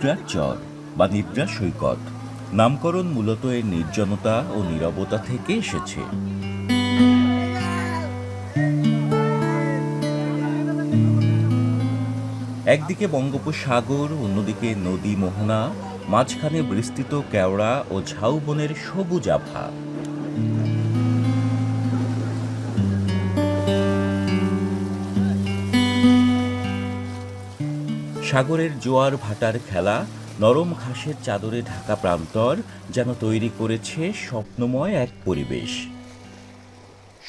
নিদ্রার চর বা নিদ্রা সৈকত নামকরণ মূলত এর নির্জনতা ও নীরবতা থেকে এসেছে। একদিকে বঙ্গোপসাগর, অন্যদিকে নদী মোহনা, মাঝখানে বিস্তৃত কেওড়া ও ঝাউবনের সবুজ আভা। সাগরের জোয়ার ভাটার খেলা, নরম ঘাসের চাদরে ঢাকা প্রান্তর যেন তৈরি করেছে স্বপ্নময় এক পরিবেশ।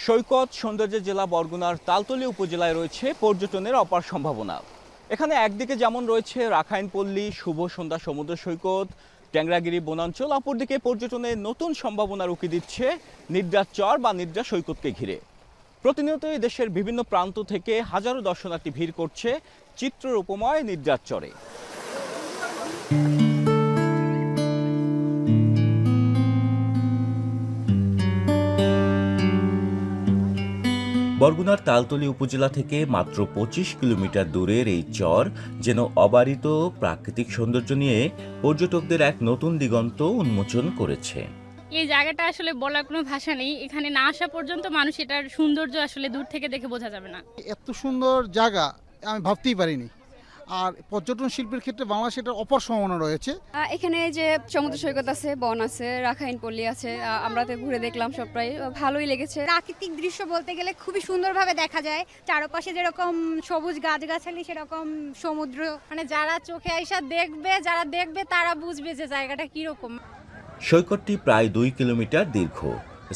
সৈকত সৌন্দর্যের জেলা বরগুনার তালতলী উপজেলায় রয়েছে পর্যটনের অপার সম্ভাবনা। এখানে একদিকে যেমন রয়েছে রাখাইনপল্লী, শুভ সন্ধ্যা সমুদ্র সৈকত, ট্যাংরাগিরি বনাঞ্চল, অপরদিকে পর্যটনের নতুন সম্ভাবনার উকি দিচ্ছে নিদ্রার চর বা নিদ্রা সৈকতকে ঘিরে। প্রতিনিয়তই দেশের বিভিন্ন প্রান্ত থেকে হাজারো দর্শনার্থী ভিড় করছে চিত্ররূপময় নিদ্রার চরে। বরগুনার তালতলী উপজেলা থেকে মাত্র ২৫ কিলোমিটার দূরের এই চর যেন অবারিত প্রাকৃতিক সৌন্দর্য নিয়ে পর্যটকদের এক নতুন দিগন্ত উন্মোচন করেছে। এই জায়গাটা আসলে বলার কোনো ভাষা নেই। এখানে না আসা পর্যন্ত মানুষ এটার সৌন্দর্য আসলে দূর থেকে দেখে বোঝা যাবে না। এত সুন্দর জায়গা আমি ভাবতেই পারিনি। আর পর্যটন শিল্পের ক্ষেত্রে বাংলাদেশে এটার অপার সম্ভাবনা রয়েছে। এখানে যে সমুদ্র সৈকত আছে, বন আছে, রাখাইনপল্লী আছে, আমরা তো ঘুরে দেখলাম, সবটাই ভালোই লেগেছে। প্রাকৃতিক দৃশ্য বলতে গেলে খুবই সুন্দরভাবে দেখা যায়। চারপাশে যেরকম সবুজ গাছগাছালি, সেরকম সমুদ্র। মানে যারা চোখে আইসা দেখবে, যারা দেখবে তারা বুঝবে যে জায়গাটা কিরকম। সৈকতটি প্রায় ২ কিলোমিটার দীর্ঘ।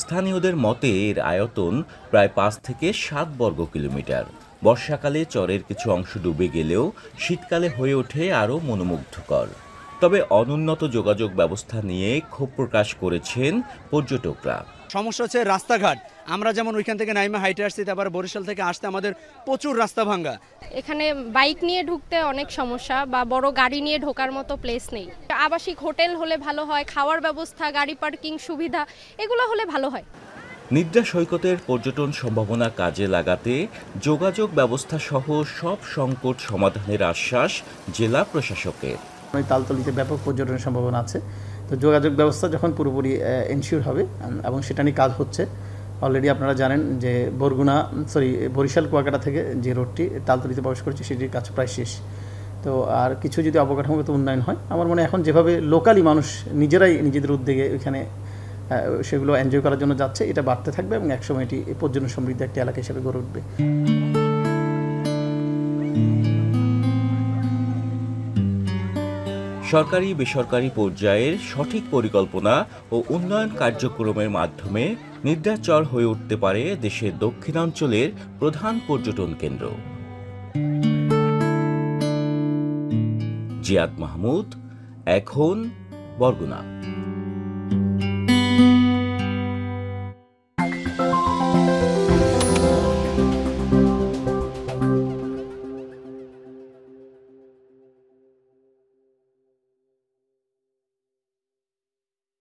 স্থানীয়দের মতে এর আয়তন প্রায় ৫ থেকে ৭ বর্গ কিলোমিটার। বর্ষাকালে চরের কিছু অংশ ডুবে গেলেও শীতকালে হয়ে ওঠে আরও মনোমুগ্ধকর। তবে অনুন্নত যোগাযোগ ব্যবস্থা নিয়ে ক্ষোভ প্রকাশ করেছেন পর্যটকরা। সমস্যা হচ্ছে রাস্তাঘাট। আমরা যেমন ওইখান থেকে নাইমা হাইটে আসছি, তারপর বরিশাল থেকে আসতে আমাদের প্রচুর রাস্তা ভাঙ্গা। এখানে বাইক নিয়ে ঢুকতে অনেক সমস্যা, বা বড় গাড়ি নিয়ে ঢোকার মতো প্লেস নেই। আবাসিক হোটেল হলে ভালো হয়, খাওয়ার ব্যবস্থা, গাড়ি পার্কিং সুবিধা এগুলো হলে ভালো হয়। নিদ্রা সৈকতের পর্যটন সম্ভাবনা কাজে লাগাতে যোগাযোগ ব্যবস্থা সহ সব সংকট সমাধানের আশ্বাস জেলা প্রশাসকের। তালতলীতে ব্যাপক পর্যটনের সম্ভাবনা আছে। তো যোগাযোগ ব্যবস্থা যখন পুরোপুরি এনশিওর হবে, এবং সেটা নিয়ে কাজ হচ্ছে। অলরেডি আপনারা জানেন যে বরিশাল কুয়াকাটা থেকে যে রোডটি তালতলীতে প্রবেশ করেছে, সেটির কাজ প্রায় শেষ। তো আর কিছু যদি অবকাঠামোগত উন্নয়ন হয়, আমার মনে হয় এখন যেভাবে লোকালি মানুষ নিজেরাই নিজেদের উদ্যোগে এখানে সেগুলো এনজয় করার জন্য যাচ্ছে, এটা বাড়তে থাকবে এবং একসময় এটি পর্যটন সমৃদ্ধ একটি এলাকা হিসেবে গড়ে উঠবে। সরকারি বেসরকারি পর্যায়ের সঠিক পরিকল্পনা ও উন্নয়ন কার্যক্রমের মাধ্যমে নিদ্রার চর হয়ে উঠতে পারে দেশের দক্ষিণাঞ্চলের প্রধান পর্যটন কেন্দ্র। জিয়াদ মাহমুদ, এখন, বরগুনা।